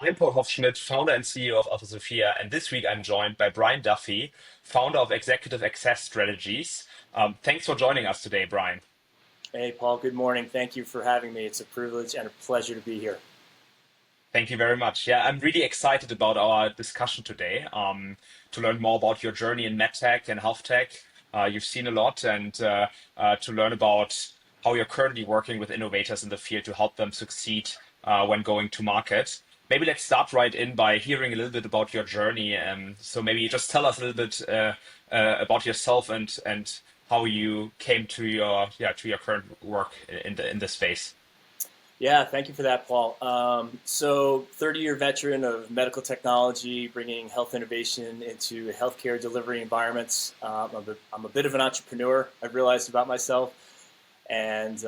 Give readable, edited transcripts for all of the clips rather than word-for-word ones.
I'm Paul Hoffschmidt, founder and CEO of Alpha Sophia, and this week I'm joined by Brian Duffy, founder of Executive Access Strategies. Thanks for joining us today, Brian. Hey, Paul, good morning. Thank you for having me. It's a privilege and a pleasure to be here. Thank you very much. Yeah, I'm really excited about our discussion today, to learn more about your journey in MedTech and healthtech. You've seen a lot, and to learn about how you're currently working with innovators in the field to help them succeed when going to market. Maybe let's start right in by hearing a little bit about your journey. So maybe just tell us a little bit about yourself and how you came to your current work in this space. Yeah, thank you for that, Paul. So 30-year veteran of medical technology, bringing health innovation into healthcare delivery environments. I'm a bit of an entrepreneur, I've realized about myself. And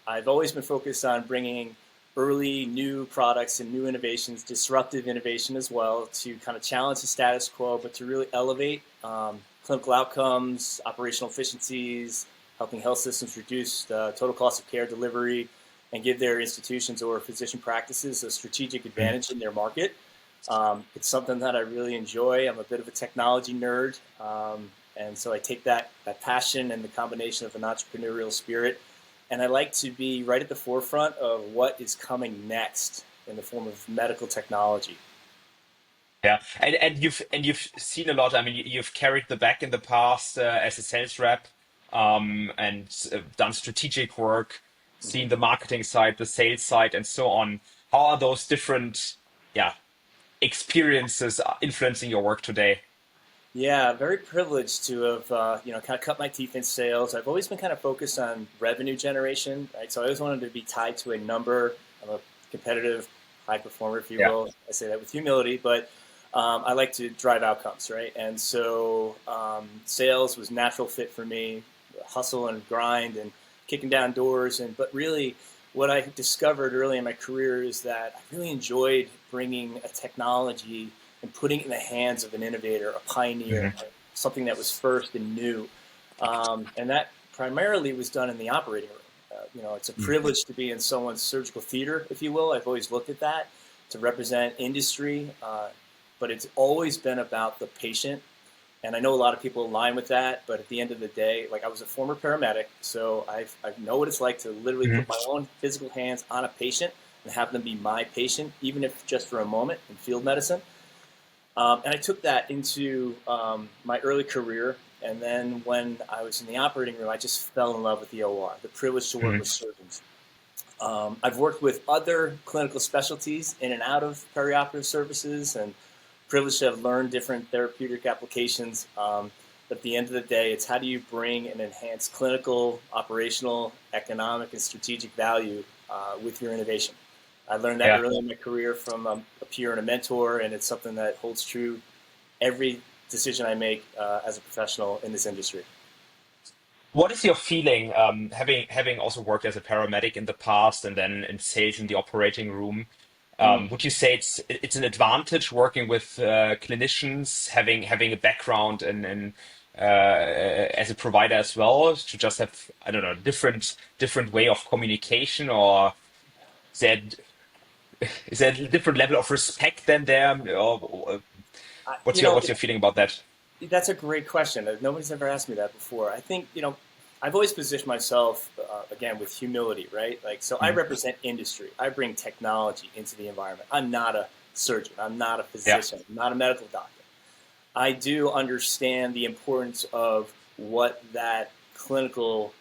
I've always been focused on bringing early new products and new innovations, disruptive innovation as well, to kind of challenge the status quo, but to really elevate clinical outcomes, operational efficiencies, helping health systems reduce the total cost of care delivery, and give their institutions or physician practices a strategic advantage in their market. It's something that I really enjoy. I'm a bit of a technology nerd, and so I take that passion and the combination of an entrepreneurial spirit, and I like to be right at the forefront of what is coming next in the form of medical technology. Yeah, and you've seen a lot. I mean, you've carried the back in the past as a sales rep, and done strategic work, seen the marketing side, the sales side, and so on. How are those different, yeah, experiences influencing your work today? Yeah, very privileged to have kind of cut my teeth in sales. I've always been kind of focused on revenue generation, right? So I always wanted to be tied to a number. I'm a competitive high performer, if you Yeah. will. I say that with humility, but I like to drive outcomes, right? And so sales was a natural fit for me, hustle and grind and kicking down doors. But really, what I discovered early in my career is that I really enjoyed bringing a technology and putting it in the hands of an innovator, a pioneer, Hmm. something that was first and new. And that primarily was done in the operating room. It's a privilege to be in someone's surgical theater, if you will. I've always looked at that to represent industry, but it's always been about the patient. And I know a lot of people align with that, but at the end of the day, like I was a former paramedic, so I know what it's like to literally put my own physical hands on a patient and have them be my patient, even if just for a moment in field medicine. And I took that into my early career. And then when I was in the operating room, I just fell in love with the OR, the privilege to work Hmm. with surgeons. I've worked with other clinical specialties in and out of perioperative services and privileged to have learned different therapeutic applications. But at the end of the day, it's how do you bring and enhance clinical, operational, economic, and strategic value with your innovation. I learned that Yeah. early in my career from a peer and a mentor, and it's something that holds true every decision I make as a professional in this industry. What is your feeling, having also worked as a paramedic in the past and then in sales in the operating room? Mm. Would you say it's an advantage working with clinicians, having a background as a provider as well, to just have, I don't know, different way of communication, or is there is there a different level of respect than there? Or I, what's you your know, what's your feeling about that? That's a great question. Nobody's ever asked me that before. I think, I've always positioned myself, again, with humility, right? Like, so I Mhm. represent industry. I bring technology into the environment. I'm not a surgeon. I'm not a Yeah. physician. I'm not a medical doctor. I do understand the importance of what that clinical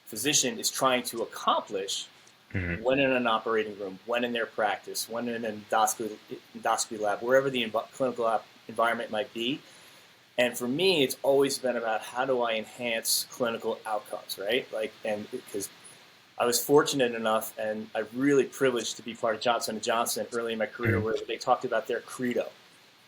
physician is trying to accomplish Mhm. when in an operating room, when in their practice, when in an endoscopy lab, wherever the clinical environment might be. And for me, it's always been about how do I enhance clinical outcomes, right? Like, and because I was fortunate enough and I'm really privileged to be part of Johnson& and Johnson early in my career Mhm. where they talked about their credo.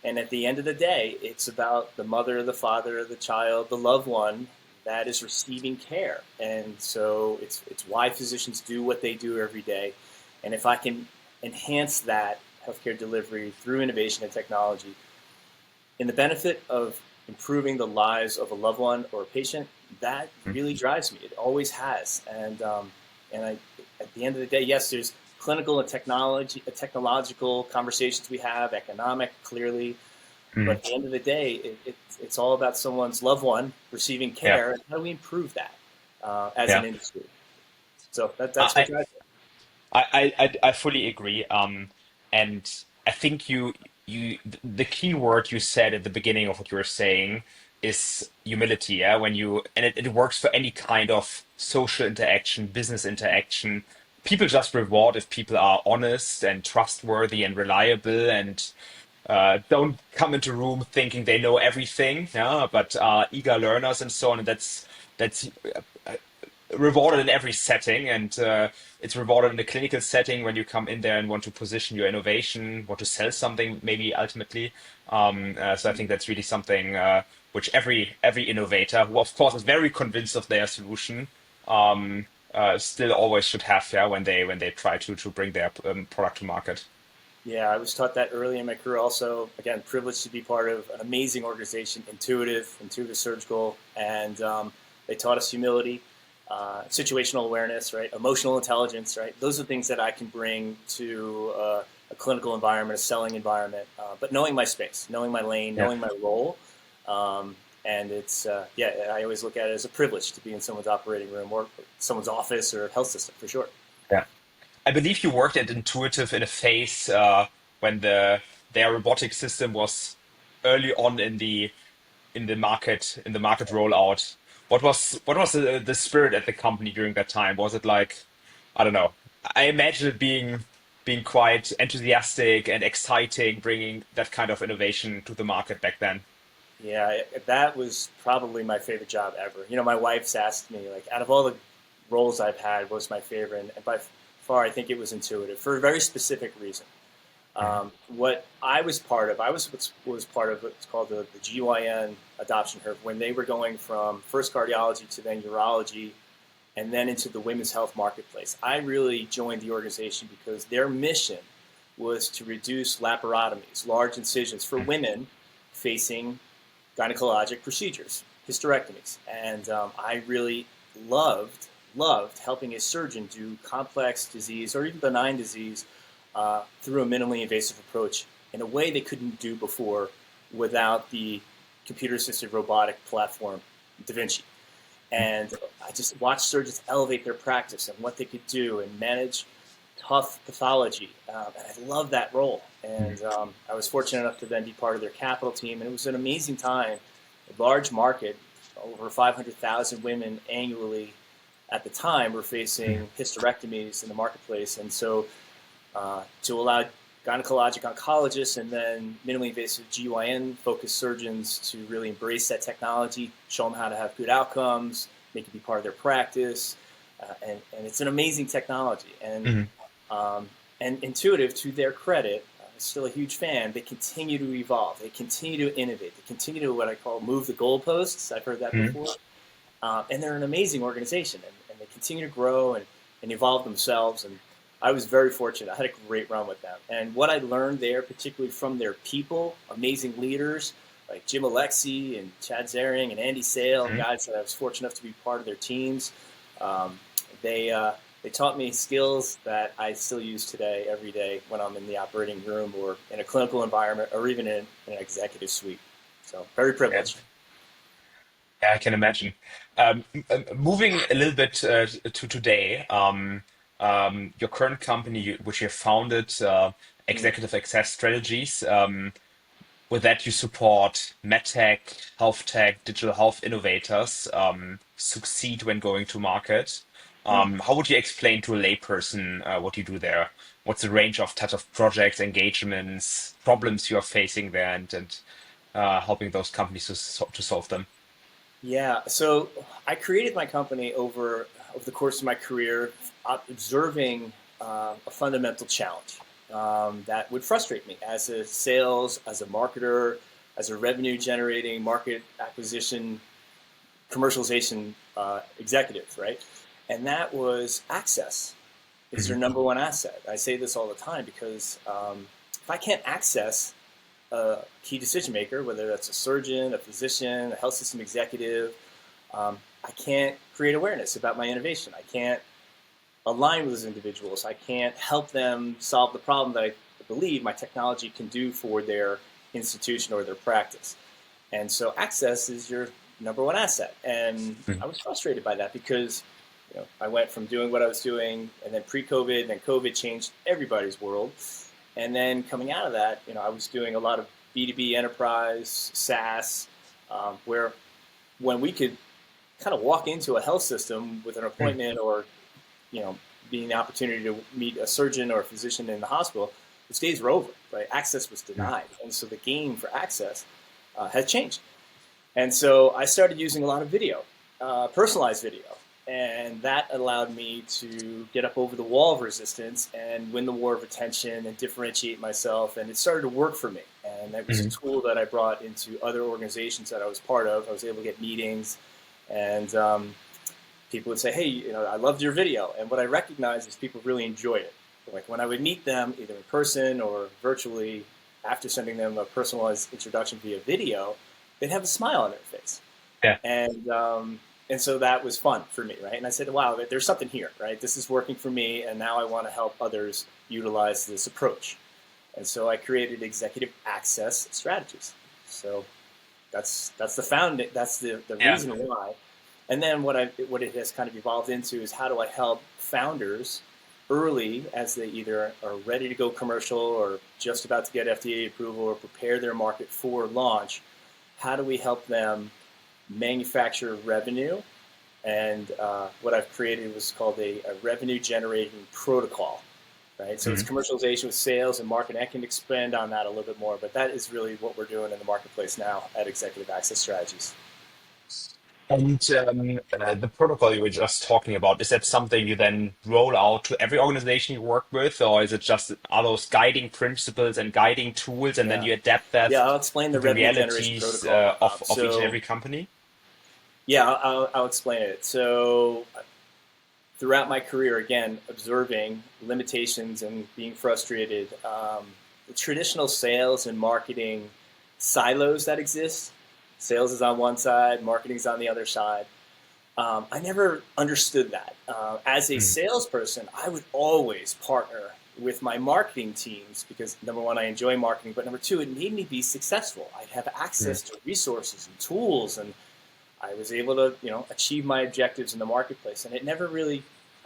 And at the end of the day, it's about the mother, the father, the child, the loved one that is receiving care. And so it's why physicians do what they do every day. And if I can enhance that healthcare delivery through innovation and technology, in the benefit of improving the lives of a loved one or a patient, that really drives me. It always has. And at the end of the day, yes, there's clinical and technological conversations we have, economic, clearly. But Mm. at the end of the day, it's all about someone's loved one receiving Yeah. care, and how do we improve that as an Yeah. industry? So that's what I, drives it. I fully agree. And I think the key word you said at the beginning of what you were saying is humility. Yeah, when you and it works for any kind of social interaction, business interaction. People just reward if people are honest and trustworthy and reliable and don't come into room thinking they know everything. Yeah, but are eager learners and so on. And that's rewarded in every setting, and it's rewarded in the clinical setting when you come in there and want to position your innovation, want to sell something, maybe ultimately. So I think that's really something which every innovator, who of course is very convinced of their solution, still always should have, yeah, when they try to bring their product to market. Yeah, I was taught that early in my career. Also, again, privileged to be part of an amazing organization, Intuitive Surgical, and they taught us humility, situational awareness, right, emotional intelligence, right. Those are things that I can bring to a clinical environment, a selling environment. But knowing my space, knowing my lane, Yeah. knowing my role, and it's yeah, I always look at it as a privilege to be in someone's operating room or someone's office or health system for sure. Yeah. I believe you worked at Intuitive in a phase when their robotic system was early on in the market rollout. What was the spirit at the company during that time? Was it like, I don't know. I imagine it being quite enthusiastic and exciting, bringing that kind of innovation to the market back then. Yeah, that was probably my favorite job ever. You know, my wife's asked me, like, out of all the roles I've had, what's my favorite? And by far, I think it was Intuitive for a very specific reason. Mhm. What I was part of, was part of what's called the GYN adoption curve when they were going from first cardiology to then urology and then into the women's health marketplace. I really joined the organization because their mission was to reduce laparotomies, large incisions for women facing gynecologic procedures, hysterectomies, and I really loved helping a surgeon do complex disease or even benign disease through a minimally invasive approach in a way they couldn't do before without the computer-assisted robotic platform Da Vinci. And I just watched surgeons elevate their practice and what they could do and manage tough pathology. And I love that role. Mhm. And I was fortunate enough to then be part of their capital team. And it was an amazing time, a large market, over 500,000 women annually at the time were Mhm. facing hysterectomies in the marketplace. And so to allow gynecologic oncologists and then minimally invasive GYN focused surgeons to really embrace that technology, show them how to have good outcomes, make it be part of their practice. And it's an amazing technology. Mhm. And Intuitive, to their credit, still a huge fan, they continue to evolve. They continue to innovate. They continue to what I call move the goalposts. I've heard that Mhm. before. And they're an amazing organization, and they continue to grow and evolve themselves. And I was very fortunate. I had a great run with them. And what I learned there, particularly from their people, amazing leaders like Jim Alexi and Chad Zaring and Andy Sale, Mhm. guys that I was fortunate enough to be part of their teams. Um, they taught me skills that I still use today, every day, when I'm in the operating room or in a clinical environment or even in an executive suite. So very Yeah. privileged. Yeah, I can imagine. Moving a little bit to today, your current company, which you have founded, Mm. Executive Access Strategies. With that, you support MedTech, healthtech, digital health innovators succeed when going to market. Mm. How would you explain to a layperson what you do there? What's the range of types of projects, engagements, problems you are facing there, and helping those companies to solve them? Yeah, so I created my company over the course of my career, observing a fundamental challenge that would frustrate me as a sales, as a marketer, as a revenue generating market acquisition, commercialization executive, right? And that was access is Mhm. your number one asset. I say this all the time because if I can't access a key decision maker, whether that's a surgeon, a physician, a health system executive, I can't create awareness about my innovation. I can't align with those individuals. I can't help them solve the problem that I believe my technology can do for their institution or their practice. And so access is your number one asset. And I was frustrated by that because I went from doing what I was doing, and then pre-COVID, then COVID changed everybody's world. And then coming out of that, I was doing a lot of B2B enterprise, SaaS, where when we could kind of walk into a health system with an appointment or, being the opportunity to meet a surgeon or a physician in the hospital, those days were over, right? Access was denied. And so the game for access had changed. And so I started using a lot of video, personalized video. And that allowed me to get up over the wall of resistance and win the war of attention and differentiate myself. And it started to work for me. And that was a tool that I brought into other organizations that I was part of. I was able to get meetings, and people would say, hey, I loved your video. And what I recognized is people really enjoy it. Like when I would meet them either in person or virtually, after sending them a personalized introduction via video, they'd have a smile on their face. Yeah. And so that was fun for me, right? And I said, wow, there's something here, right? This is working for me, and now I want to help others utilize this approach. And so I created executive access strategies. So that's the reason why. And then what it has kind of evolved into is how do I help founders early as they either are ready to go commercial or just about to get FDA approval or prepare their market for launch. How do we help them manufacture revenue? And what I've created was called a revenue generating protocol, right? So it's commercialization with sales and marketing. I can expand on that a little bit more, but that is really what we're doing in the marketplace now at Executive Access Strategies. And the protocol you were just talking about, is that something you then roll out to every organization you work with, or is it just are those guiding principles and guiding tools, and then you adapt that I'll explain the to the revenue generation realities protocol. of each and every company? Yeah, I'll explain it. So throughout my career, again, observing limitations and being frustrated, the traditional sales and marketing silos that exist, sales is on one side, marketing is on the other side. I never understood that. As a salesperson, I would always partner with my marketing teams because, number one, I enjoy marketing, but number two, it made me be successful. I'd have access to resources and tools, and I was able to, achieve my objectives in the marketplace. And I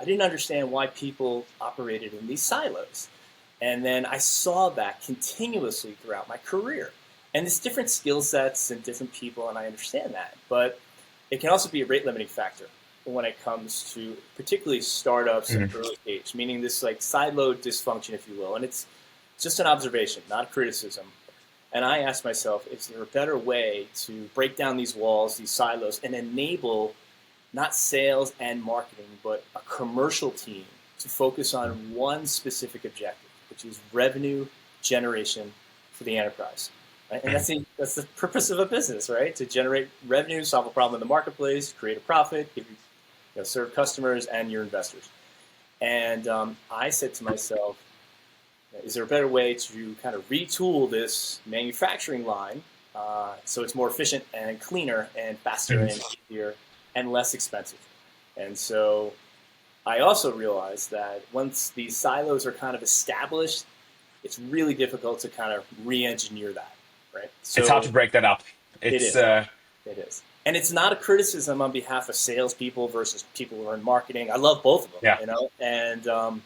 didn't understand why people operated in these silos. And then I saw that continuously throughout my career. And it's different skill sets and different people, and I understand that. But it can also be a rate limiting factor when it comes to particularly startups and early stage, meaning this like siloed dysfunction, if you will. And it's just an observation, not a criticism. And I asked myself, is there a better way to break down these walls, these silos, and enable not sales and marketing, but a commercial team to focus on one specific objective, which is revenue generation for the enterprise? Right? And that's the purpose of a business, right? To generate revenue, solve a problem in the marketplace, create a profit, serve customers and your investors. And I said to myself, is there a better way to kind of retool this manufacturing line so it's more efficient and cleaner and faster and easier and less expensive? And so I also realized that once these silos are kind of established, it's really difficult to kind of re-engineer that, right? So it's hard to break that up. It is. And it's not a criticism on behalf of salespeople versus people who are in marketing. I love both of them, And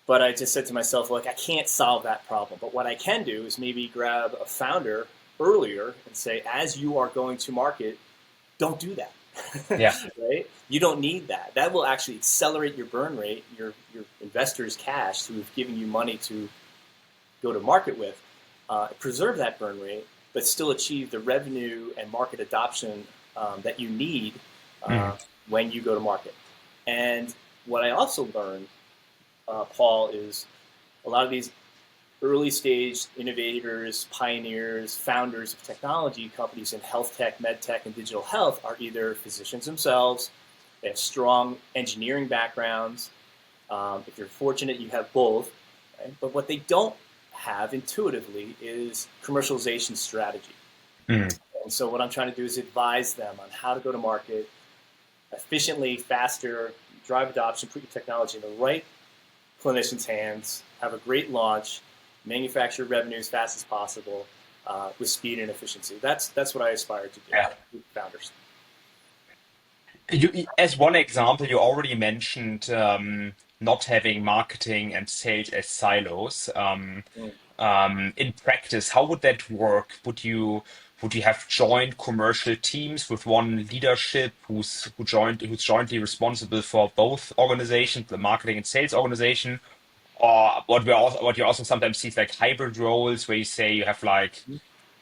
but I just said to myself, look, I can't solve that problem. But what I can do is maybe grab a founder earlier and say, as you are going to market, don't do that. Right? You don't need that. That will actually accelerate your burn rate, your investors' cash who have given you money to go to market with, preserve that burn rate, but still achieve the revenue and market adoption that you need when you go to market. And what I also learned, Paul, is a lot of these early stage innovators, pioneers, founders of technology companies in health tech, MedTech, and digital health are either physicians themselves, they have strong engineering backgrounds. If you're fortunate, you have both. Right? But what they don't have intuitively is commercialization strategy. And so what I'm trying to do is advise them on how to go to market efficiently, faster, drive adoption, put your technology in the right clinicians' hands, have a great launch, manufacture revenue as fast as possible with speed and efficiency. That's what I aspire to do Yeah. with founders. As one example, you already mentioned not having marketing and sales as silos. Mm. In practice, how would that work? Would you have joint commercial teams with one leadership who's jointly responsible for both organizations, the marketing and sales organization? Or what you also sometimes see is like hybrid roles where you say you have like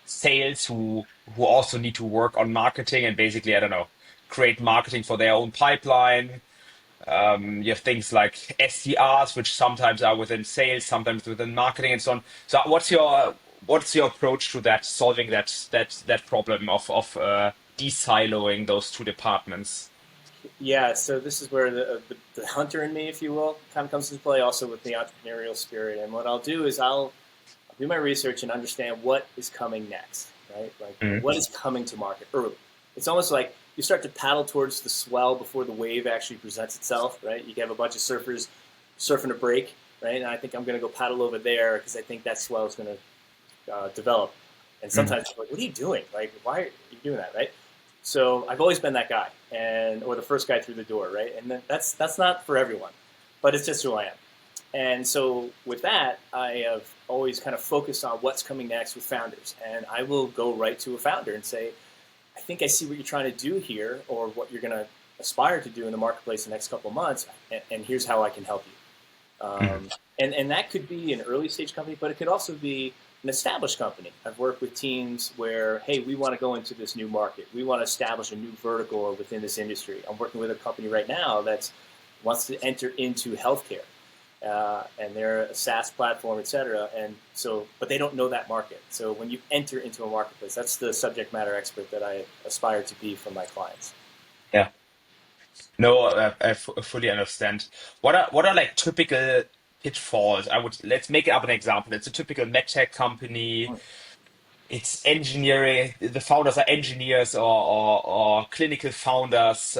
sales who also need to work on marketing and basically, I don't know, create marketing for their own pipeline. You have things like SDRs, which sometimes are within sales, sometimes within marketing, and so on. So, what's your approach to that, solving that problem of de-siloing those two departments? Yeah, so this is where the hunter in me, if you will, kind of comes into play, also with the entrepreneurial spirit. And what I'll do is I'll do my research and understand what is coming next, right? Like Mm, what is coming to market early. It's almost like you start to paddle towards the swell before the wave actually presents itself, right? You can have a bunch of surfers surfing a break, right? And I think I'm going to go paddle over there because I think that swell is going to develop. And mm, sometimes people are like, what are you doing? Like, why are you doing that, right? So I've always been that guy, or the first guy through the door, right? And that's not for everyone, but it's just who I am. And so with that, I have always kind of focused on what's coming next with founders. And I will go right to a founder and say, I think I see what you're trying to do here, or what you're going to aspire to do in the marketplace in the next couple of months, and here's how I can help you. mm, And that could be an early stage company, but it could also be an established company. I've worked with teams where, hey, we want to go into this new market. We want to establish a new vertical within this industry. I'm working with a company right now that wants to enter into healthcare. And they're a SaaS platform, et cetera. And so, but they don't know that market. So when you enter into a marketplace, that's the subject matter expert that I aspire to be for my clients. yeah. No, I fully understand. What are like typical pitfalls? Let's make up an example. It's a typical medtech company. It's engineering. The founders are engineers or clinical founders.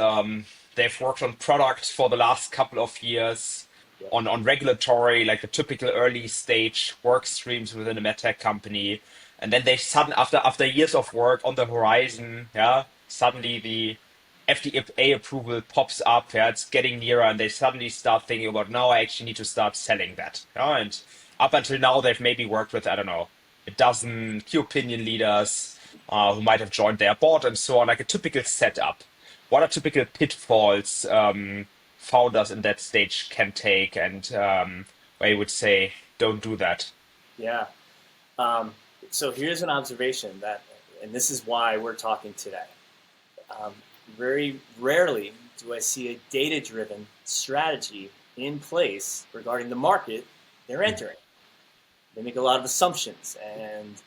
They've worked on products for the last couple of years Yeah. on regulatory, like the typical early stage work streams within a medtech company. And then they after years of work on the horizon, yeah, suddenly the FDA approval pops up. Yeah, it's getting nearer, and they suddenly start thinking about now I actually need to start selling that. Yeah, and up until now they've maybe worked with, I don't know, a dozen key opinion leaders who might have joined their board and so on, like a typical setup. What are typical pitfalls founders in that stage can take, and where you would say, don't do that? Yeah. Um, so here's an observation and this is why we're talking today. Um, Very rarely do I see a data-driven strategy in place regarding the market they're entering. They make a lot of assumptions, and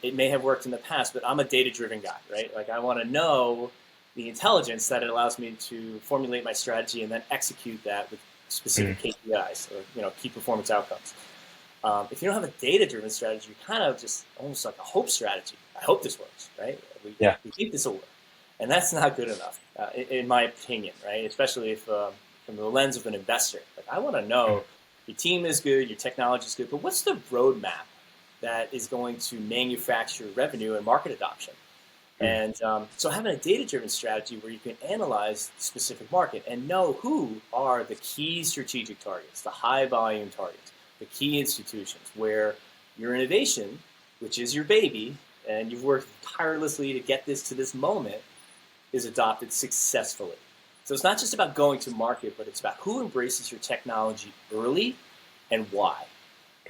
it may have worked in the past, but I'm a data-driven guy, right? Like I want to know the intelligence that it allows me to formulate my strategy and then execute that with Mm, specific KPIs, or key performance outcomes. If you don't have a data-driven strategy, you're kind of just almost like a hope strategy. I hope this works, right? yeah. We think this will work, and that's not good enough, in my opinion, right? Especially if from the lens of an investor. Like I want to Mm, know your team is good, your technology is good, but what's the roadmap that is going to manufacture revenue and market adoption? mm, And so having a data-driven strategy where you can analyze the specific market and know who are the key strategic targets, the high-volume targets, the key institutions where your innovation, which is your baby, and you've worked tirelessly to get this to this moment, is adopted successfully. So it's not just about going to market, but it's about who embraces your technology early and why.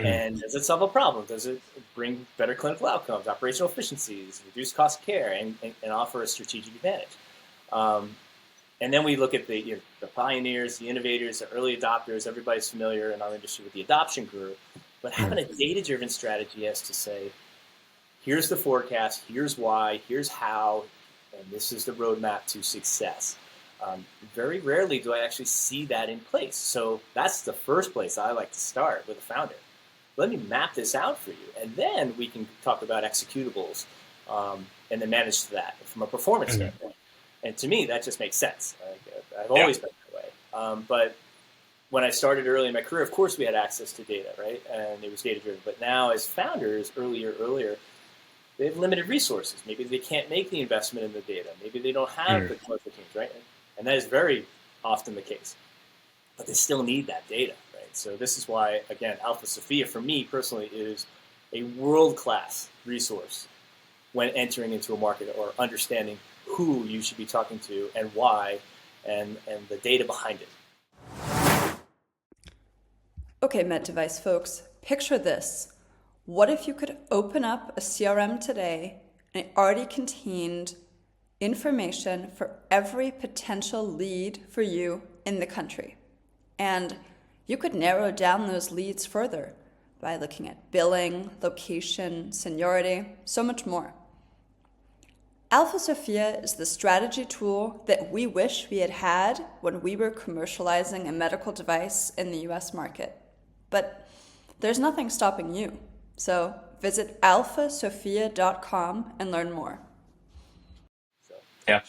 mm, And does it solve a problem? Does it bring better clinical outcomes, operational efficiencies, reduce cost of care, and offer a strategic advantage? Um, and then we look at the pioneers, the innovators, the early adopters. Everybody's familiar in our industry with the adoption curve. But mm. having a data-driven strategy is to say, here's the forecast, here's why, here's how, and this is the roadmap to success. Very rarely do I actually see that in place. So that's the first place I like to start with a founder. Let me map this out for you, and then we can talk about executables, and then manage that from a performance Mm. standpoint. And to me, that just makes sense. I've Yeah. always been that way. But when I started early in my career, of course we had access to data, right? And it was data driven. But now as founders, earlier, they have limited resources. Maybe they can't make the investment in the data. Maybe they don't have the commercial teams, right? And that is very often the case. But they still need that data, right? So this is why, again, Alpha Sophia, for me personally, is a world-class resource when entering into a market or understanding who you should be talking to and why, and the data behind it. Okay, med device folks, picture this. What if you could open up a CRM today and it already contained information for every potential lead for you in the country? And you could narrow down those leads further by looking at billing, location, seniority, so much more. Alpha Sophia is the strategy tool that we wish we had had when we were commercializing a medical device in the US market. But there's nothing stopping you. So visit alphasophia.com and learn more. Yeah.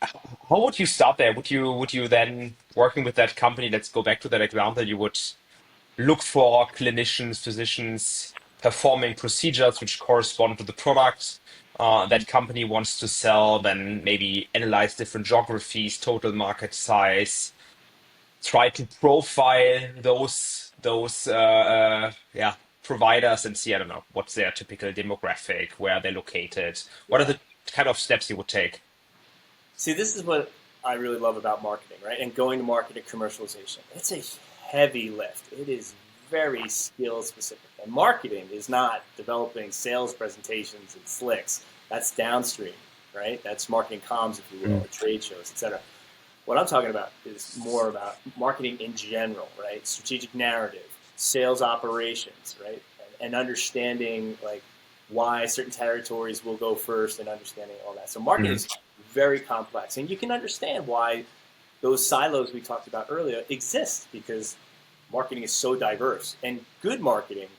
How would you start there? Would you then, working with that company, let's go back to that example, you would look for clinicians, physicians performing procedures which correspond to the product that company wants to sell, then maybe analyze different geographies, total market size, try to profile those providers and see, I don't know, what's their typical demographic, where are they located, what are the kind of steps you would take? See, this is what I really love about marketing, right? And going to market and commercialization. It's a heavy lift. It is very skill specific. And marketing is not developing sales presentations and slicks. That's downstream, right? That's marketing comms, if you will, or trade shows, etc. What I'm talking about is more about marketing in general, right? Strategic narrative, sales operations, right? And understanding like why certain territories will go first and understanding all that. So marketing is very complex. And you can understand why those silos we talked about earlier exist, because marketing is so diverse. And good marketing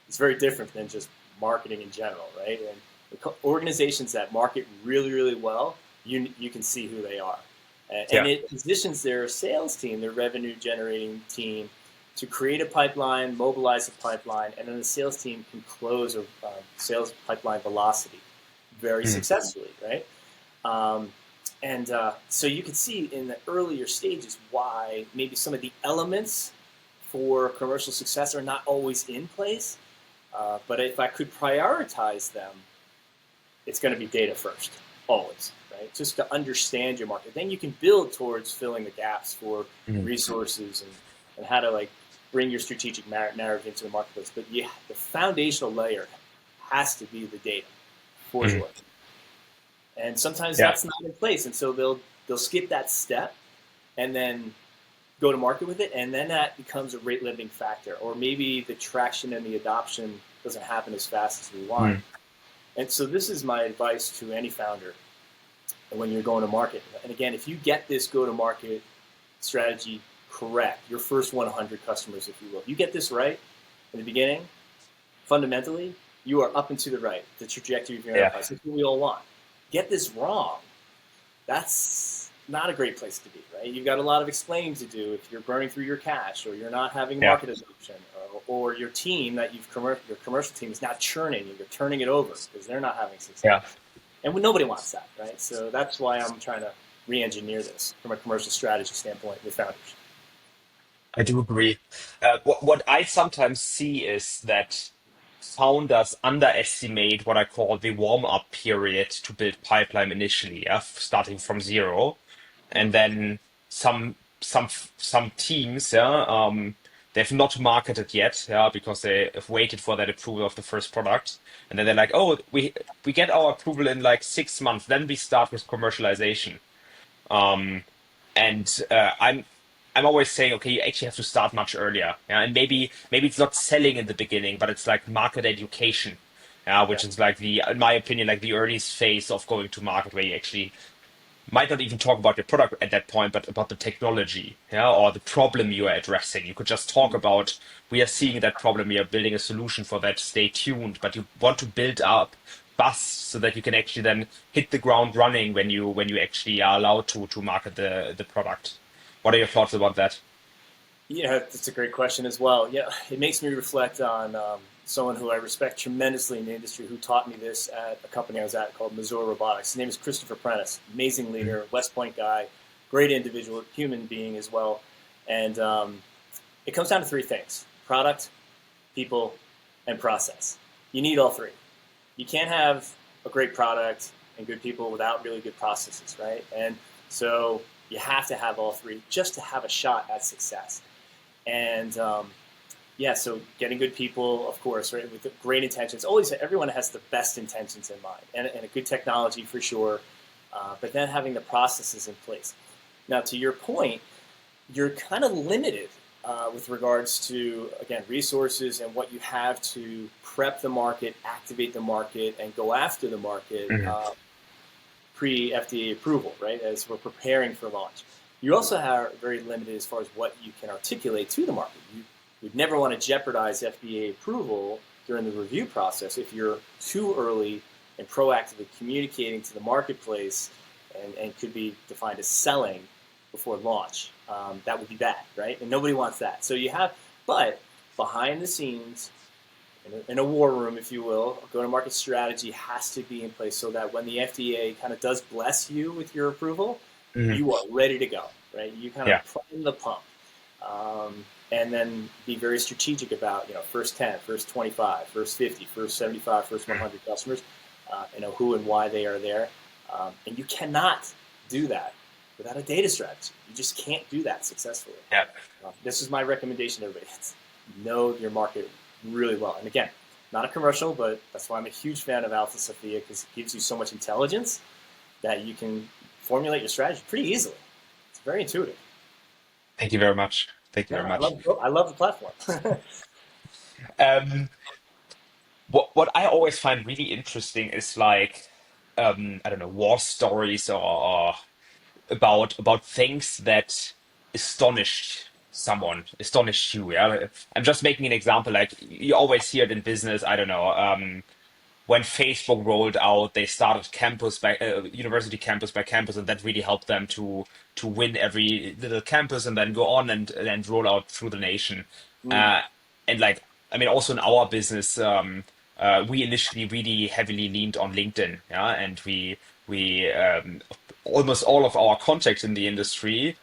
is very different than just marketing in general, right? And organizations that market really, really well, you can see who they are. And it positions their sales team, their revenue generating team, to create a pipeline, mobilize a pipeline, and then the sales team can close a sales pipeline velocity very successfully, right? So you can see in the earlier stages why maybe some of the elements for commercial success are not always in place. But if I could prioritize them, it's going to be data first, always, right? Just to understand your market. Then you can build towards filling the gaps for resources and how to like bring your strategic narrative into the marketplace. But yeah, the foundational layer has to be the data, for sure. And sometimes that's not in place, and so they'll skip that step and then go to market with it, and then that becomes a rate limiting factor, or maybe the traction and the adoption doesn't happen as fast as we want. And so this is my advice to any founder when you're going to market. And again, if you get this go-to-market strategy correct, your first 100 customers, if you will, you get this right in the beginning, fundamentally, you are up and to the right, the trajectory of your enterprise. That's what we all want. Get this wrong, that's not a great place to be, right? You've got a lot of explaining to do if you're burning through your cash, or you're not having market adoption, or your team that your commercial team is now churning and you're turning it over because they're not having success. And nobody wants that, right? So that's why I'm trying to re-engineer this from a commercial strategy standpoint with founders. I do agree. What I sometimes see is that founders underestimate what I call the warm-up period to build pipeline initially, starting from zero, and then some teams, they've not marketed yet, because they have waited for that approval of the first product, and then they're like, oh, we get our approval in like 6 months, then we start with commercialization. I'm always saying, okay, you actually have to start much earlier. And maybe it's not selling in the beginning, but it's like market education, which is like in my opinion, like the earliest phase of going to market, where you actually might not even talk about your product at that point, but about the technology, or the problem you are addressing. You could just talk about, we are seeing that problem, we are building a solution for that, stay tuned, but you want to build up buzz so that you can actually then hit the ground running when you actually are allowed to market the product. What are your thoughts about that? Yeah, that's a great question as well. Yeah, it makes me reflect on someone who I respect tremendously in the industry who taught me this at a company I was at called Missouri Robotics. His name is Christopher Prentice, amazing leader, West Point guy, great individual, human being as well. And it comes down to three things: product, people, and process. You need all three. You can't have a great product and good people without really good processes, right? And so you have to have all three just to have a shot at success. And yeah, so getting good people, of course, right, with great intentions. Always, everyone has the best intentions in mind, and a good technology for sure. But then having the processes in place. Now, to your point, you're kind of limited with regards to, again, resources and what you have to prep the market, activate the market, and go after the market pre-FDA approval, right, as we're preparing for launch. You also are very limited as far as what you can articulate to the market. You'd never want to jeopardize FDA approval during the review process if you're too early and proactively communicating to the marketplace and could be defined as selling before launch. That would be bad, right? And nobody wants that. So you have, but behind the scenes, in a war room, if you will, a go-to-market strategy has to be in place so that when the FDA kind of does bless you with your approval, you are ready to go, right? You kind of prime the pump, and then be very strategic about, first 10, first 25, first 50, first 75, first 100 customers, who and why they are there. And you cannot do that without a data strategy. You just can't do that successfully. Yeah. This is my recommendation to everybody. Know your market really well. And again, not a commercial, but that's why I'm a huge fan of Alpha Sophia, because it gives you so much intelligence that you can formulate your strategy pretty easily. It's very intuitive. Thank you very much. Thank you very much. I love the platform. What I always find really interesting is like, I don't know, war stories or about things that astonished you. Yeah, I'm just making an example. Like you always hear it in business. I don't know. When Facebook rolled out, they started university campus by campus, and that really helped them to win every little campus and then go on and roll out through the nation. Uh, and like, I mean, also in our business, we initially really heavily leaned on LinkedIn, yeah, and we almost all of our contacts in the industry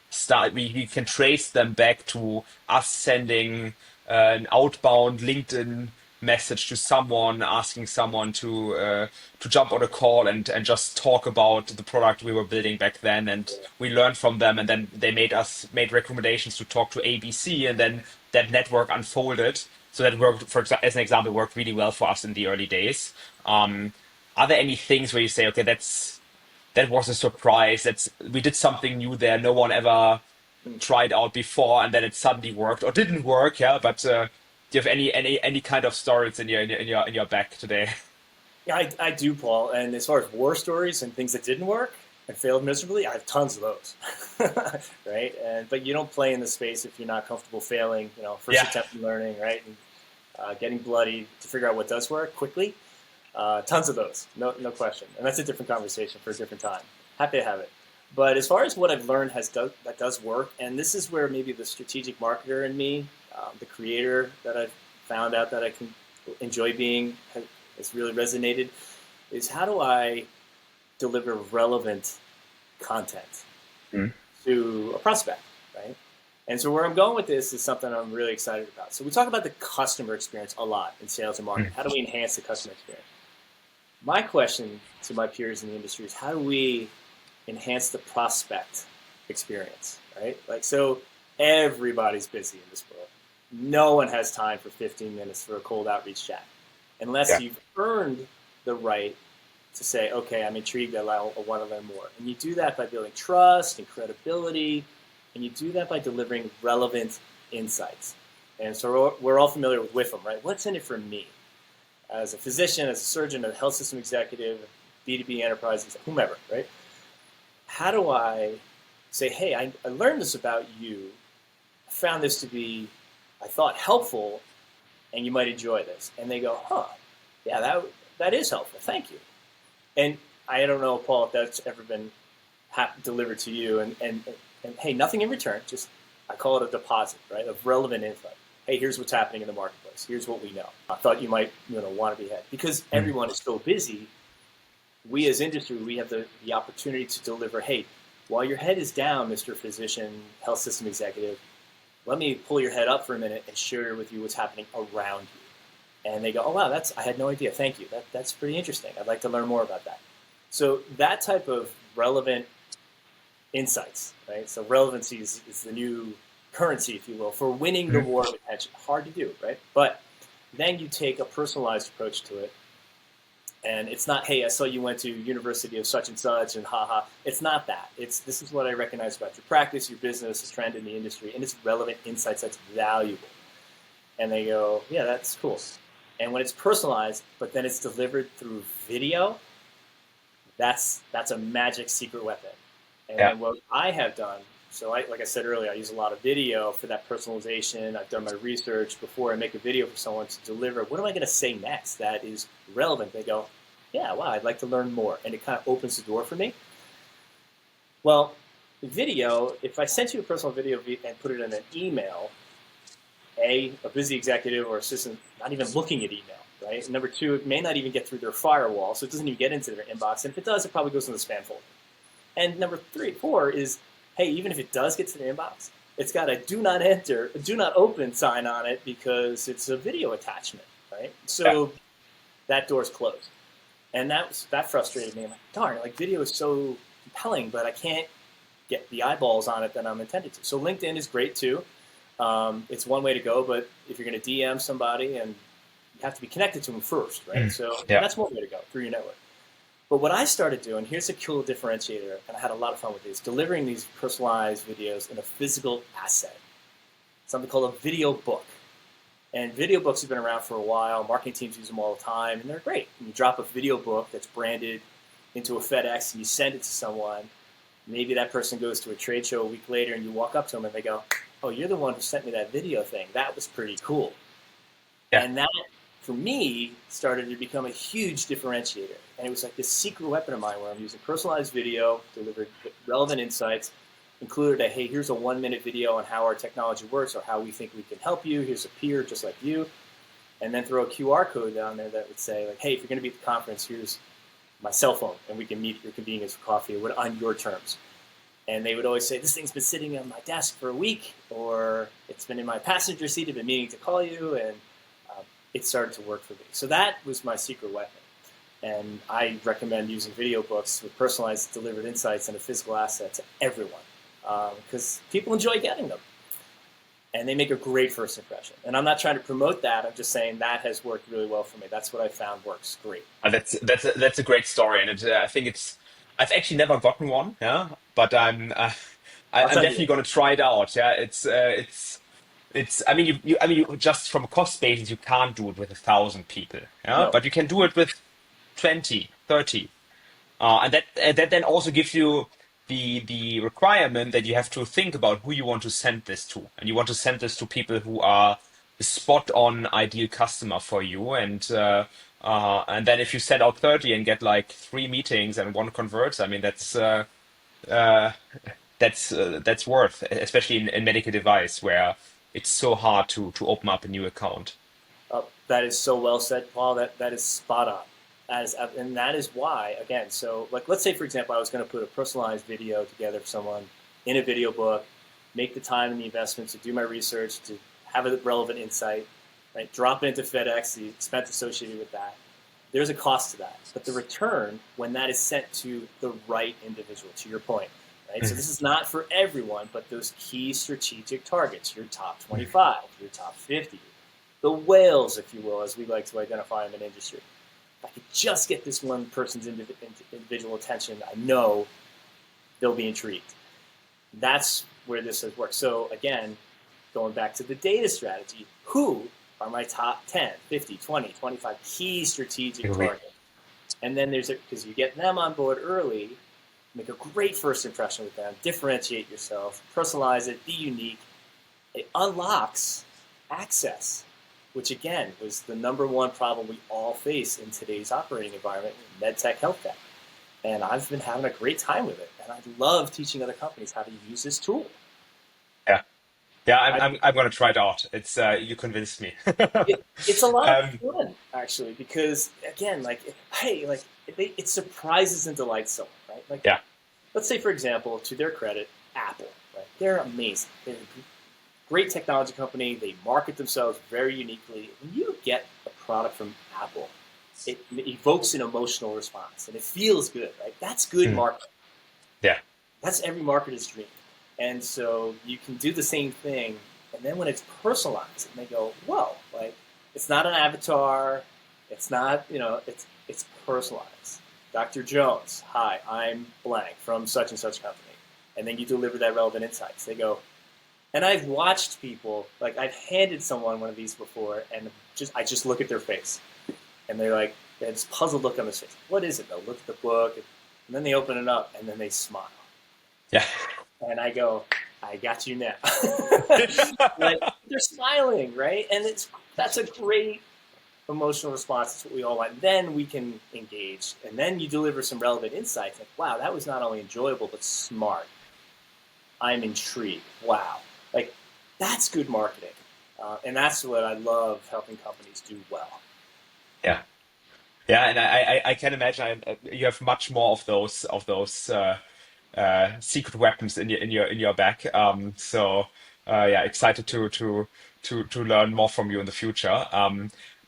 we can trace them back to us sending an outbound LinkedIn message to someone, asking someone to jump on a call and just talk about the product we were building back then, and we learned from them, and then they made recommendations to talk to ABC, and then that network unfolded. So that worked, as an example, worked really well for us in the early days. Are there any things where you say, okay, that was a surprise, we did something new there, no one ever tried out before, and then it suddenly worked or didn't work? Yeah, but do you have any kind of stories in your back today? Yeah, I do, Paul. And as far as war stories and things that didn't work and failed miserably, I have tons of those, right? But you don't play in the space if you're not comfortable failing. First attempt in learning, right? And getting bloody to figure out what does work quickly. Tons of those, no question. And that's a different conversation for a different time. Happy to have it. But as far as what I've learned that does work, and this is where maybe the strategic marketer in me, the creator that I've found out that I can enjoy being, has really resonated, is how do I deliver relevant content to a prospect, right? And so where I'm going with this is something I'm really excited about. So we talk about the customer experience a lot in sales and marketing. How do we enhance the customer experience? My question to my peers in the industry is, how do we enhance the prospect experience, right? Like, so everybody's busy in this world. No one has time for 15 minutes for a cold outreach chat unless you've earned the right to say, okay, I'm intrigued, I want to learn more. And you do that by building trust and credibility, and you do that by delivering relevant insights. And so we're all familiar with WIFM, right? What's in it for me? As a physician, as a surgeon, a health system executive, B2B enterprises, whomever, right? How do I say, hey, I learned this about you, I found this to be, I thought, helpful, and you might enjoy this. And they go, yeah, that is helpful, thank you. And I don't know, Paul, if that's ever been delivered to you. And And hey, nothing in return, just I call it a deposit, right, of relevant info. Hey, here's what's happening in the marketplace. Here's what we know. I thought you might want to be ahead. Because everyone is so busy, we as industry, we have the opportunity to deliver, hey, while your head is down, Mr. Physician, health system executive, let me pull your head up for a minute and share with you what's happening around you. And they go, oh, wow, I had no idea. Thank you. That's pretty interesting. I'd like to learn more about that. So that type of relevant insights, right? So relevancy is the new currency, if you will, for winning the war of attention. Hard to do, right? But then you take a personalized approach to it. And it's not, hey, I saw you went to University of such and such and haha. It's not that. This is what I recognize about your practice, your business, the trend in the industry, and it's relevant insights that's valuable. And they go, yeah, that's cool. And when it's personalized, but then it's delivered through video, that's a magic secret weapon. And what I have done, so like I said earlier, I use a lot of video for that personalization. I've done my research before I make a video for someone to deliver. What am I going to say next that is relevant? They go, yeah, wow, I'd like to learn more. And it kind of opens the door for me. Well, video, if I sent you a personal video and put it in an email, a busy executive or assistant not even looking at email, right? And number two, it may not even get through their firewall, so it doesn't even get into their inbox. And if it does, it probably goes in the spam folder. And number 4 is, hey, even if it does get to the inbox, it's got a do not enter, do not open sign on it because it's a video attachment, right? So that door's closed. And that frustrated me. I'm like, darn, like video is so compelling, but I can't get the eyeballs on it that I'm intended to. So LinkedIn is great too. It's one way to go, but if you're going to DM somebody, and you have to be connected to them first, right? So that's one way to go through your network. But what I started doing, here's a cool differentiator, and I had a lot of fun with this, delivering these personalized videos in a physical asset, something called a video book. And video books have been around for a while. Marketing teams use them all the time, and they're great. And you drop a video book that's branded into a FedEx, and you send it to someone. Maybe that person goes to a trade show a week later, and you walk up to them, and they go, oh, you're the one who sent me that video thing. That was pretty cool. Yeah. And that, for me, started to become a huge differentiator. And it was like this secret weapon of mine where I'm using personalized video, delivered relevant insights, included a, hey, here's a 1-minute video on how our technology works or how we think we can help you. Here's a peer just like you. And then throw a QR code down there that would say, like, hey, if you're going to be at the conference, here's my cell phone, and we can meet at your convenience for coffee on your terms. And they would always say, this thing's been sitting on my desk for a week, or it's been in my passenger seat, I've been meaning to call you, and it started to work for me. So that was my secret weapon. And I recommend using video books with personalized delivered insights and a physical asset to everyone, because people enjoy getting them. And they make a great first impression. And I'm not trying to promote that. I'm just saying that has worked really well for me. That's what I found works great. That's a great story, and I think I've actually never gotten one, but I'm definitely going to try it out. Yeah, it's. I mean, you just from a cost basis, you can't do it with 1,000 people, No. but you can do it with 20, 30, and that then also gives you the requirement that you have to think about who you want to send this to, and you want to send this to people who are the spot on ideal customer for you, and then if you send out 30 and get like 3 meetings and 1 converts, I mean that's worth, especially in medical device where it's so hard to open up a new account. That is so well said, Paul. That is spot on. And that is why, again, so like let's say, for example, I was going to put a personalized video together for someone in a video book, make the time and the investment to do my research, to have a relevant insight, right? Drop it into FedEx, the expense associated with that. There's a cost to that. But the return, when that is sent to the right individual, to your point, right? So this is not for everyone, but those key strategic targets, your top 25, your top 50, the whales, if you will, as we like to identify them in industry. If I could just get this one person's individual attention, I know they'll be intrigued. That's where this has worked. So again, going back to the data strategy, who are my top 10, 50, 20, 25 key strategic targets? And then because you get them on board early, make a great first impression with them, differentiate yourself, personalize it, be unique. It unlocks access, which again was the number one problem we all face in today's operating environment, MedTech, healthtech. and I've been having a great time with it. And I love teaching other companies how to use this tool. Yeah. Yeah, I, I'm gonna try it out. It's you convinced me. it's a lot of Um, fun actually, because again, like, hey, like it surprises and delights someone, right? Like, yeah. let's say for example, to their credit, Apple, right? They're amazing. They're a great technology company. They market themselves very uniquely. When you get a product from Apple, it evokes an emotional response and it feels good, right? That's good Mm, marketing. yeah. That's every marketer's dream. And so you can do the same thing, and then when it's personalized, and they go, "Whoa!" Like, it's not an avatar, it's not, it's personalized. Dr. Jones, hi, I'm blank from such and such company, and then you deliver that relevant insights. They go, and I've watched people, like, I've handed someone one of these before, and I just look at their face, and they're like, they have this puzzled look on their face. What is it? They'll look at the book, and then they open it up, and then they smile. Yeah. And I go, I got you now. Like, they're smiling, right? And that's a great emotional response. That's what we all want. Then we can engage. And then you deliver some relevant insights. Like, wow, that was not only enjoyable, but smart. I'm intrigued. Wow. Like, that's good marketing. And that's what I love helping companies do well. Yeah. Yeah, and I can imagine you have much more of those secret weapons in your back. So yeah, excited to learn more from you in the future.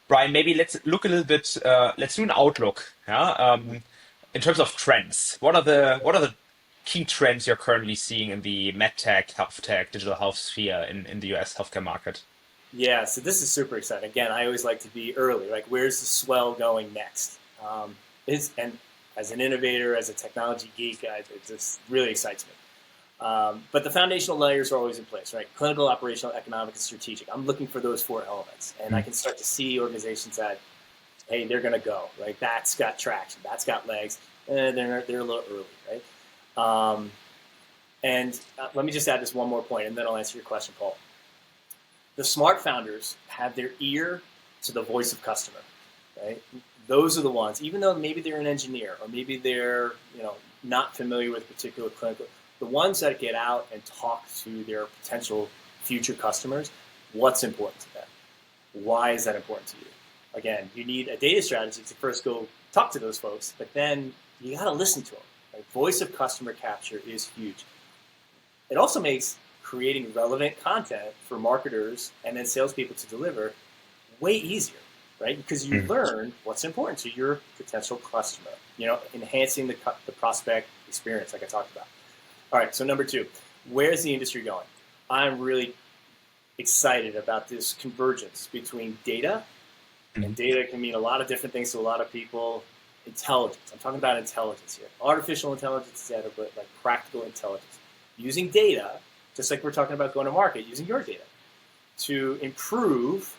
Brian, maybe let's look a little bit. Let's do an outlook. Yeah. In terms of trends, what are the key trends you're currently seeing in the medtech, health tech, digital health sphere in the US healthcare market? Yeah, so this is super exciting. Again, I always like to be early. Like, where's the swell going next? And as an innovator, as a technology geek, it just really excites me. But the foundational layers are always in place, right? Clinical, operational, economic, and strategic. I'm looking for those four elements, and I Mm. can start to see organizations that, hey, they're going to go, right? That's got traction, that's got legs, and they're a little early, right? And let me just add this one more point, and then I'll answer your question, Paul. The smart founders have their ear to the voice of customer, right? Those are the ones, even though maybe they're an engineer or maybe they're not familiar with particular clinical, the ones that get out and talk to their potential future customers, what's important to them? Why is that important to you? Again, you need a data strategy to first go talk to those folks, but then you got to listen to them. Right? Voice of customer capture is huge. It also makes creating relevant content for marketers and then salespeople to deliver way easier, right? Because you Mm. learn what's important to your potential customer, enhancing the prospect experience like I talked about. All right, so number two, where's the industry going? I'm really excited about this convergence between data, and Mm. data can mean a lot of different things to a lot of people. Intelligence, I'm talking about intelligence here. Artificial intelligence, data, but like practical intelligence. Using data, just like we're talking about going to market, using your data to improve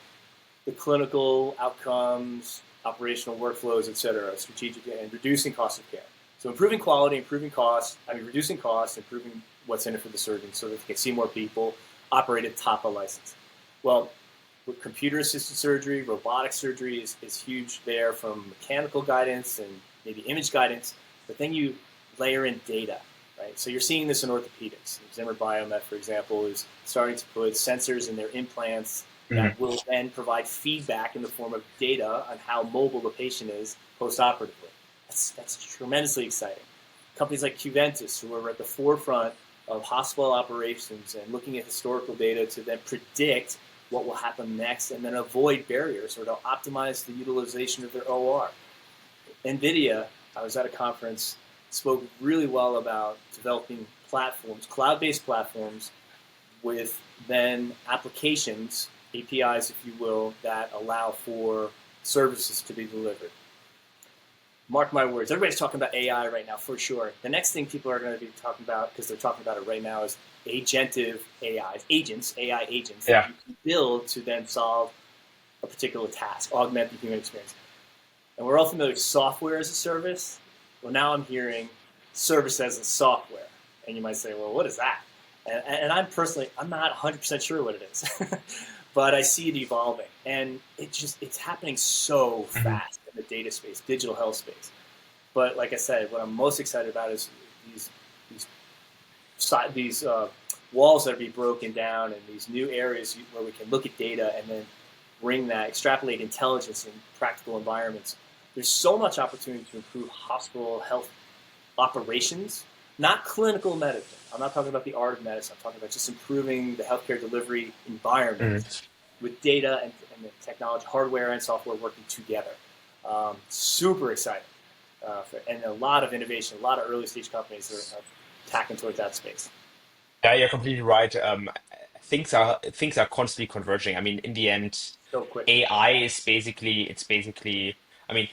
the clinical outcomes, operational workflows, et cetera, strategic, and reducing cost of care. So improving quality, reducing costs, improving what's in it for the surgeon so that they can see more people, operate at top of license. Well, with computer-assisted surgery, robotic surgery is huge there, from mechanical guidance and maybe image guidance, but then you layer in data, right? So you're seeing this in orthopedics. Zimmer Biomet, for example, is starting to put sensors in their implants Mhm. that will then provide feedback in the form of data on how mobile the patient is post-operatively. That's tremendously exciting. Companies like Cuventus, who are at the forefront of hospital operations and looking at historical data to then predict what will happen next and then avoid barriers or to optimize the utilization of their OR. NVIDIA, I was at a conference, spoke really well about developing platforms, cloud-based platforms with then applications, APIs, if you will, that allow for services to be delivered. Mark my words, everybody's talking about AI right now, for sure. The next thing people are going to be talking about, because they're talking about it right now, is agentive AI, AI agents that Yeah. you can build to then solve a particular task, augment the human experience. And we're all familiar with software as a service. Well, now I'm hearing service as a software. And you might say, well, what is that? And I'm not 100% sure what it is. But I see it evolving. And it's happening so Mhm. fast in the data space, digital health space. But like I said, what I'm most excited about is these these these walls that are being broken down and these new areas where we can look at data and then bring that, extrapolate intelligence in practical environments. There's so much opportunity to improve hospital health operations, not clinical medicine. I'm not talking about the art of medicine. I'm talking about just improving the healthcare delivery environment with data and the technology, hardware and software working together. Super excited. And a lot of innovation, a lot of early stage companies are tacking towards that space. Yeah, you're completely right. Things are constantly converging. I mean, in the end, So quick. AI is basically. I mean,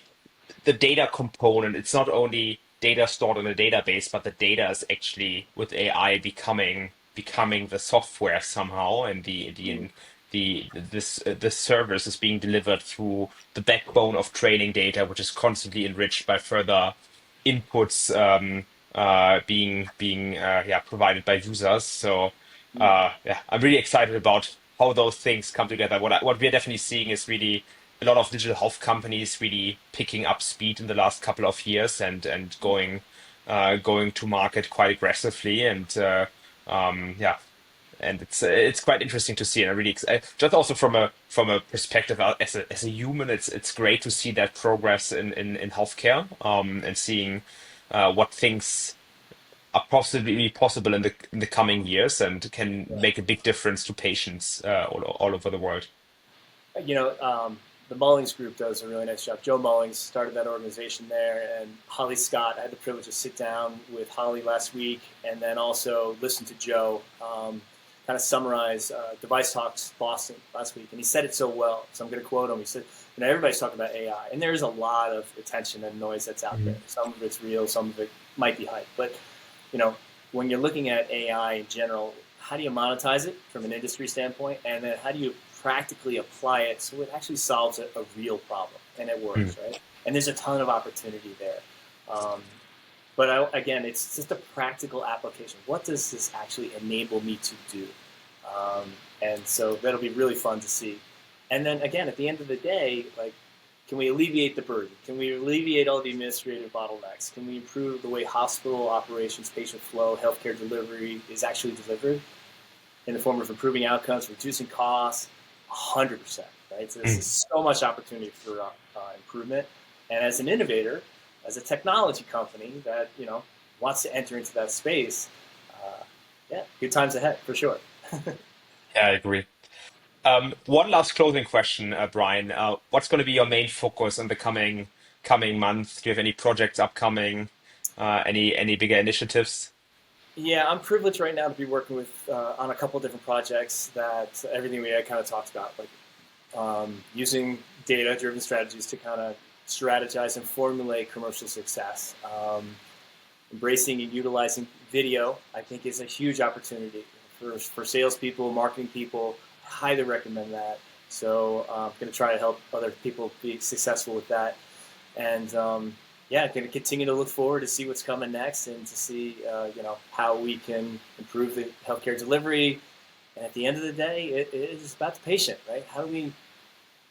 the data component, it's not only data stored in a database, but the data is actually with AI becoming the software somehow, and the service is being delivered through the backbone of training data, which is constantly enriched by further inputs being provided by users. So yeah, I'm really excited about how those things come together. What we're definitely seeing is really a lot of digital health companies really picking up speed in the last couple of years and going to market quite aggressively yeah, and it's quite interesting to see, and I really just also from a perspective as a human, it's great to see that progress in healthcare, and seeing what things are possibly possible in the coming years and can make a big difference to patients all over the world. You know, the Mullings Group does a really nice job. Joe Mullings started that organization there, and Holly Scott. I had the privilege to sit down with Holly last week, and then also listen to Joe kind of summarize Device Talks Boston last week, and he said it so well. So I'm going to quote him. He said, "You know, everybody's talking about AI, and there's a lot of attention and noise that's out there. Some of it's real, some of it might be hype, but you know, when you're looking at AI in general, how do you monetize it from an industry standpoint, and then how do you practically apply it so it actually solves a real problem and it works, right? And there's a ton of opportunity there. But again, it's just a practical application. What does this actually enable me to do? And so that'll be really fun to see. And then again, at the end of the day, like, can we alleviate the burden? Can we alleviate all the administrative bottlenecks? Can we improve the way hospital operations, patient flow, healthcare delivery is actually delivered in the form of improving outcomes, reducing costs? 100%, right? So this is so much opportunity for improvement. And as an innovator, as a technology company that wants to enter into that space, yeah, good times ahead for sure. Yeah, I agree. One last closing question, Brian. What's going to be your main focus in the coming months? Do you have any projects upcoming? Any bigger initiatives? Yeah, I'm privileged right now to be working with on a couple of different projects that everything we had kind of talked about, like using data-driven strategies to kind of strategize and formulate commercial success. Embracing and utilizing video, I think, is a huge opportunity for salespeople, marketing people. I highly recommend that. So I'm going to try to help other people be successful with that. And yeah, going to continue to look forward to see what's coming next and to see how we can improve the healthcare delivery. And at the end of the day, it is about the patient, right? How do we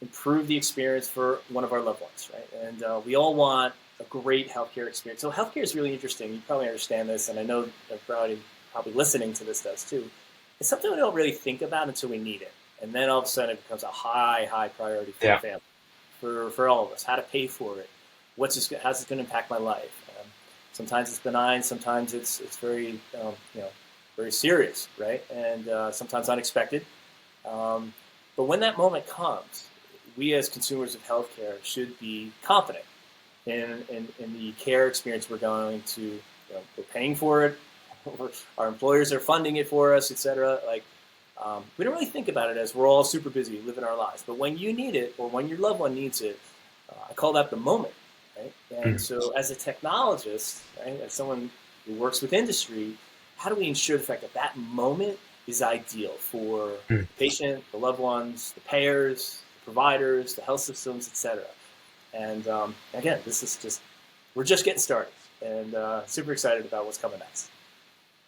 improve the experience for one of our loved ones, right? And we all want a great healthcare experience. So healthcare is really interesting. You probably understand this, and I know everybody probably listening to this does too. It's something we don't really think about until we need it, and then all of a sudden it becomes a high priority for the family, for all of us. How to pay for it? How's it going to impact my life? Sometimes it's benign, sometimes it's very very serious, right? And sometimes unexpected. But when that moment comes, we as consumers of healthcare should be confident in the care experience we're going to. We're paying for it. Our employers are funding it for us, etc. Like, we don't really think about it as we're all super busy living our lives. But when you need it, or when your loved one needs it, I call that the moment, right? And so, as a technologist, right, as someone who works with industry, how do we ensure the fact that that moment is ideal for the patient, the loved ones, the payers, the providers, the health systems, etc. And again, we're just getting started, and super excited about what's coming next.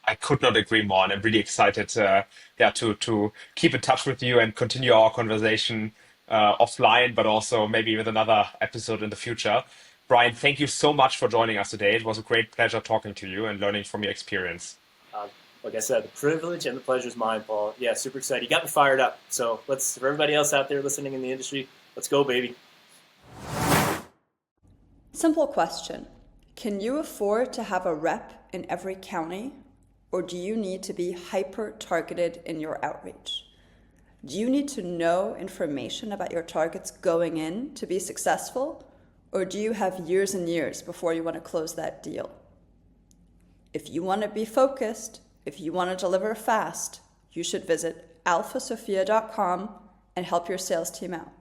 I could not agree more, and I'm really excited, to keep in touch with you and continue our conversation offline, but also maybe with another episode in the future. Brian, thank you so much for joining us today. It was a great pleasure talking to you and learning from your experience. Like I said, the privilege and the pleasure is mine, Paul. Yeah, super excited. You got me fired up. So for everybody else out there listening in the industry, let's go, baby. Simple question. Can you afford to have a rep in every county, or do you need to be hyper-targeted in your outreach? Do you need to know information about your targets going in to be successful, or do you have years and years before you want to close that deal? If you want to be focused, if you want to deliver fast, you should visit alphasophia.com and help your sales team out.